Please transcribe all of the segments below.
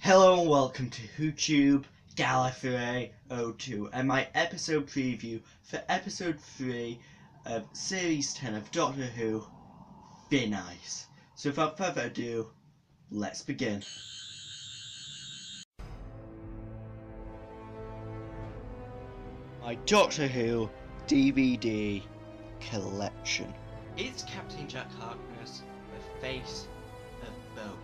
Hello and welcome to YouTube Gallifrey 02 and my episode preview for episode 3 of series 10 of Doctor Who, Be Nice. So without further ado, let's begin. My Doctor Who DVD collection. Is Captain Jack Harkness the face of both?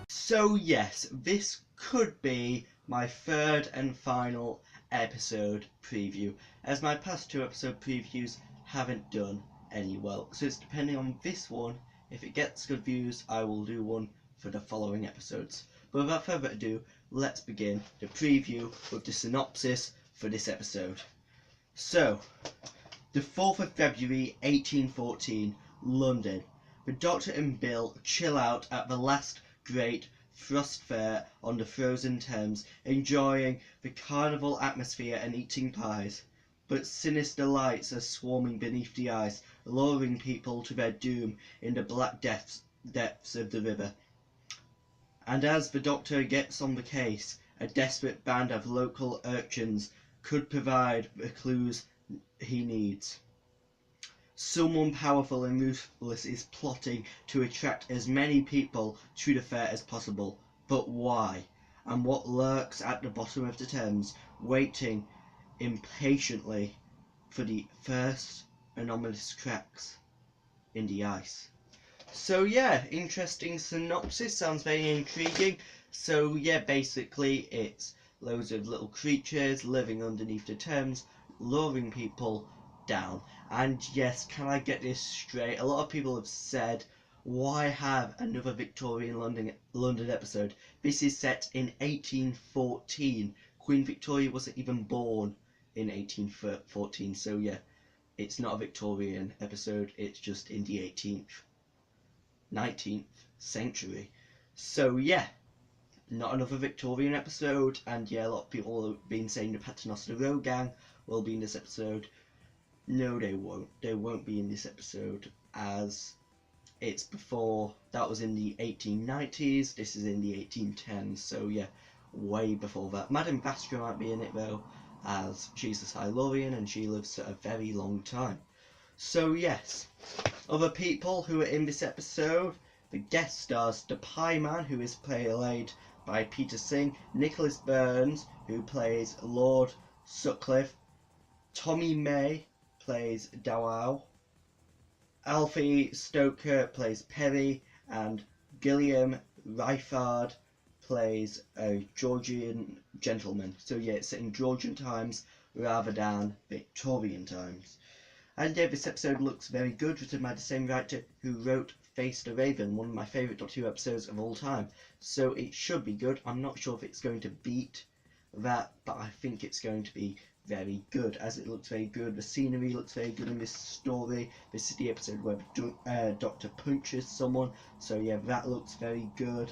So yes, this could be my third and final episode preview, as my past two episode previews haven't done any well. So it's depending on this one. If it gets good views, I will do one for the following episodes. But without further ado, let's begin the preview with the synopsis for this episode. So, the 4th of February 1814, London. The Doctor and Bill chill out at the last great Frost Fair on the frozen Thames, enjoying the carnival atmosphere and eating pies. But sinister lights are swarming beneath the ice, luring people to their doom in the black depths of the river. And as the Doctor gets on the case, a desperate band of local urchins could provide the clues he needs. Someone powerful and ruthless is plotting to attract as many people to the fair as possible. But why? And what lurks at the bottom of the Thames, waiting impatiently for the first anomalous cracks in the ice? So yeah, interesting synopsis, sounds very intriguing. So yeah, basically it's loads of little creatures living underneath the Thames, luring people down. And yes, can I get this straight? A lot of people have said, why have another Victorian London episode? This is set in 1814. Queen Victoria wasn't even born in 1814, so yeah, it's not a Victorian episode, it's just in the 19th century. So yeah, not another Victorian episode, and yeah, a lot of people have been saying the Paternoster Row gang will be in this episode. No, they won't. They won't be in this episode, as it's before. That was in the 1890s. This is in the 1810s. So yeah, way before that. Madame Vastra might be in it though, as she's a Silurian and she lives a very long time. So yes, other people who are in this episode, the guest stars: the Pie Man, who is played by Peter Singh; Nicholas Burns, who plays Lord Sutcliffe; Tommy May plays Dowell; Alfie Stoker plays Perry; and Gilliam Ryford plays a Georgian gentleman. So yeah, it's set in Georgian times rather than Victorian times. And yeah, this episode looks very good, written by the same writer who wrote Face the Raven, one of my favourite Doctor Who episodes of all time. So it should be good. I'm not sure if it's going to beat that, but I think it's going to be very good, as it looks very good. The scenery looks very good in this story. This is the episode where Doctor punches someone, so yeah, that looks very good.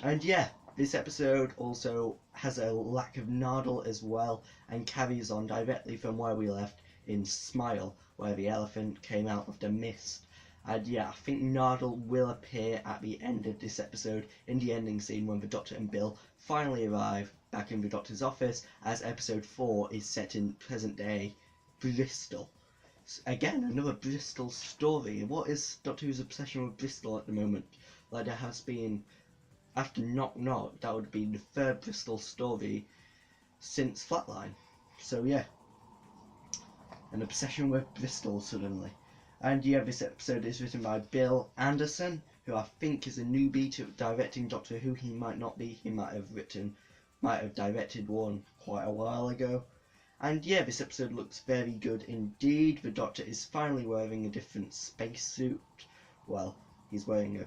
And yeah, this episode also has a lack of Nardal as well, and carries on directly from where we left in Smile, where the elephant came out of the mist. And yeah, I think Nardal will appear at the end of this episode, in the ending scene when the Doctor and Bill finally arrive back in the Doctor's office, as episode 4 is set in present day Bristol. Again, another Bristol story. What is Doctor Who's obsession with Bristol at the moment? Like, there has been, after Knock Knock, that would be the third Bristol story since Flatline. So yeah, an obsession with Bristol suddenly. And yeah, this episode is written by Bill Anderson, who I think is a newbie to directing Doctor Who. He might not be. He might have directed one quite a while ago. And yeah, this episode looks very good indeed. The Doctor is finally wearing a different spacesuit. Well, he's wearing an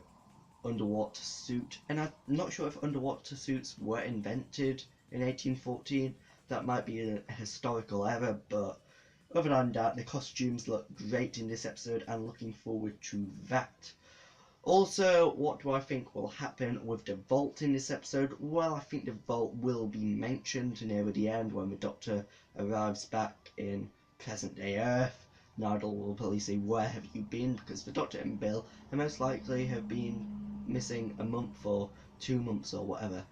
underwater suit, and I'm not sure if underwater suits were invented in 1814. That might be a historical error, but other than that, the costumes look great in this episode, and looking forward to that. Also, what do I think will happen with the Vault in this episode? Well, I think the Vault will be mentioned near the end when the Doctor arrives back in present day Earth. Nardole will probably say, where have you been? Because the Doctor and Bill are most likely have been missing a month or 2 months or whatever.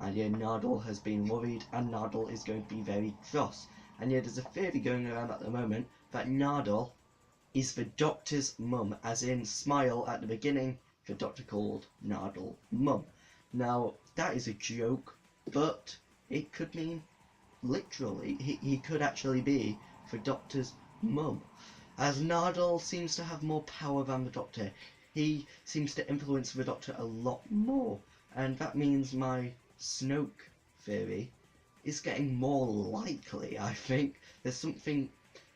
And yeah, Nardole has been worried, and Nardole is going to be very cross. And yeah, there's a theory going around at the moment that Nardole is the Doctor's mum, as in Smile at the beginning, the Doctor called Nardole mum. Now, that is a joke, but it could mean literally, he could actually be the Doctor's mum, as Nardole seems to have more power than the Doctor. He seems to influence the Doctor a lot more, and that means my Snoke theory is getting more likely, I think. There's something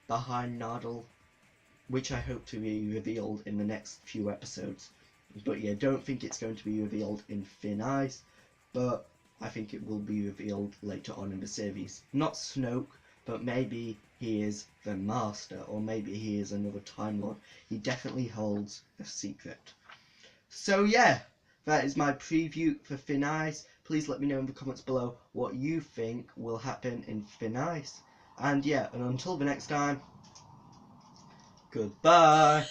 behind Nardole which I hope to be revealed in the next few episodes. But yeah, don't think it's going to be revealed in Thin Ice, but I think it will be revealed later on in the series. Not Snoke, but maybe he is the Master, or maybe he is another Time Lord. He definitely holds a secret. So yeah, that is my preview for Thin Ice. Please let me know in the comments below what you think will happen in Thin Ice. And yeah, and until the next time, goodbye.